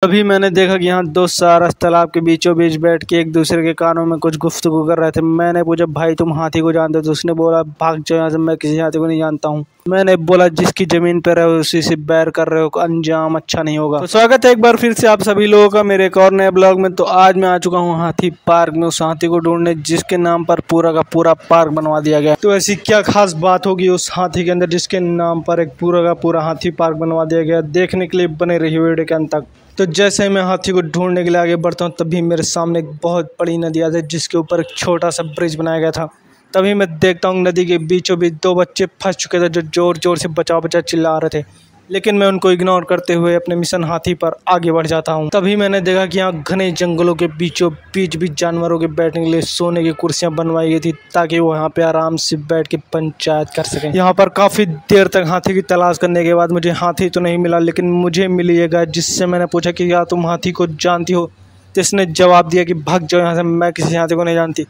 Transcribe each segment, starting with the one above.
तभी मैंने देखा कि यहाँ दो सारस तालाब के बीचों बीच बैठ के एक दूसरे के कानों में कुछ गुफ्तगू कर रहे थे। मैंने पूछा, भाई तुम हाथी को जानते हो? तो उसने बोला, भाग जाओ यहाँ से, मैं किसी हाथी को नहीं जानता हूँ। मैंने बोला, जिसकी जमीन पर रहे हो उसी से बैर कर रहे हो, अंजाम अच्छा नहीं होगा। तो स्वागत है एक बार फिर से आप सभी लोगों का मेरे एक और नए ब्लॉग में। तो आज मैं आ चुका हूँ हाथी पार्क में, उस हाथी को ढूंढने जिसके नाम पर पूरा का पूरा पार्क बनवा दिया गया। तो ऐसी क्या खास बात होगी उस हाथी के अंदर जिसके नाम पर एक पूरा का पूरा हाथी पार्क बनवा दिया गया? देखने के लिए बने रहिए वीडियो के अंत तक। तो जैसे ही मैं हाथी को ढूंढने के लिए आगे बढ़ता हूँ तभी मेरे सामने एक बहुत बड़ी नदी आती है जिसके ऊपर एक छोटा सा ब्रिज बनाया गया था। तभी मैं देखता हूँ नदी के बीचों बीच दो बच्चे फंस चुके थे जो जोर जोर से बचाओ बचाओ चिल्ला रहे थे, लेकिन मैं उनको इग्नोर करते हुए अपने मिशन हाथी पर आगे बढ़ जाता हूँ। तभी मैंने देखा कि यहाँ घने जंगलों के बीचों बीच भी जानवरों के बैठने के लिए सोने की कुर्सियाँ बनवाई गई थी ताकि वो यहाँ पे आराम से बैठ के पंचायत कर सकें। यहाँ पर काफ़ी देर तक हाथी की तलाश करने के बाद मुझे हाथी तो नहीं मिला, लेकिन मुझे मिली ये गाय, जिससे मैंने पूछा कि क्या तुम हाथी को जानती हो? तो इसने जवाब दिया कि भाग जाओ यहाँ से, मैं किसी हाथी को नहीं जानती।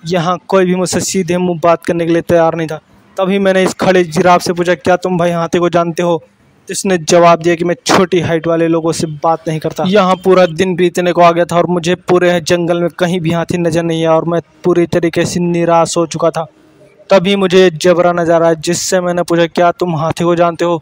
यहाँ कोई भी मुझसे सीधे मुँह बात करने के लिए तैयार नहीं था। तभी मैंने इस खड़े जिराफ से पूछा, क्या तुम भाई हाथी को जानते हो? इसने जवाब दिया कि मैं छोटी हाइट वाले लोगों से बात नहीं करता। यहाँ पूरा दिन बीतने को आ गया था और मुझे पूरे जंगल में कहीं भी हाथी नजर नहीं आया और मैं पूरी तरीके से निराश हो चुका था। तभी मुझे जबरा नजर आया जिससे मैंने पूछा, क्या तुम हाथी को जानते हो?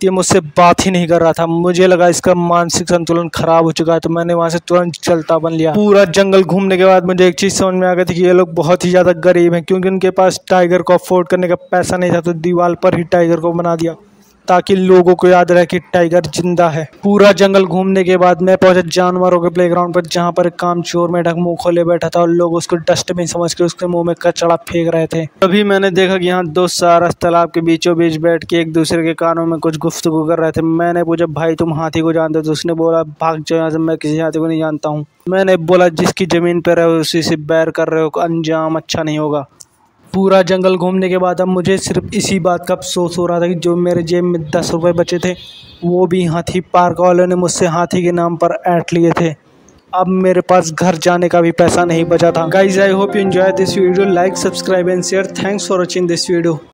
ये मुझसे बात ही नहीं कर रहा था। मुझे लगा इसका मानसिक संतुलन खराब हो चुका है, तो मैंने वहां से तुरंत चलता बन लिया। पूरा जंगल घूमने के बाद मुझे एक चीज समझ में आ गई थी कि ये लोग बहुत ही ज्यादा गरीब हैं, क्योंकि उनके पास टाइगर को अफोर्ड करने का पैसा नहीं था, तो दीवार पर ही टाइगर को बना दिया ताकि लोगों को याद रहे कि टाइगर जिंदा है। पूरा जंगल घूमने के बाद मैं पहुंचा जानवरों के प्लेग्राउंड पर, जहां पर एक कामचोर मेंढक मुंह खोले बैठा था और लोग उसको डस्टबिन समझ के उसके मुंह में कचरा फेंक रहे थे। तभी मैंने देखा कि यहाँ दो सारस तालाब के बीचों बीच बैठ के एक दूसरे के कानों में कुछ गुफ्तगू कर रहे थे। मैंने पूछा, भाई तुम हाथी को जानते हो? तो उसने बोला, भाग जाओ यहाँ से, मैं किसी हाथी को नहीं जानता हूँ। मैंने बोला, जिसकी जमीन पर रहे हो उसी से बैर कर रहे हो, अंजाम अच्छा नहीं होगा। पूरा जंगल घूमने के बाद अब मुझे सिर्फ इसी बात का अफसोस हो रहा था कि जो मेरे जेब में 10 रुपये बचे थे वो भी हाथी पार्क वालों ने मुझसे हाथी के नाम पर ऐंठ लिए थे। अब मेरे पास घर जाने का भी पैसा नहीं बचा था। Guys, I hope you enjoy this video. Like, subscribe and share. Thanks for watching this video.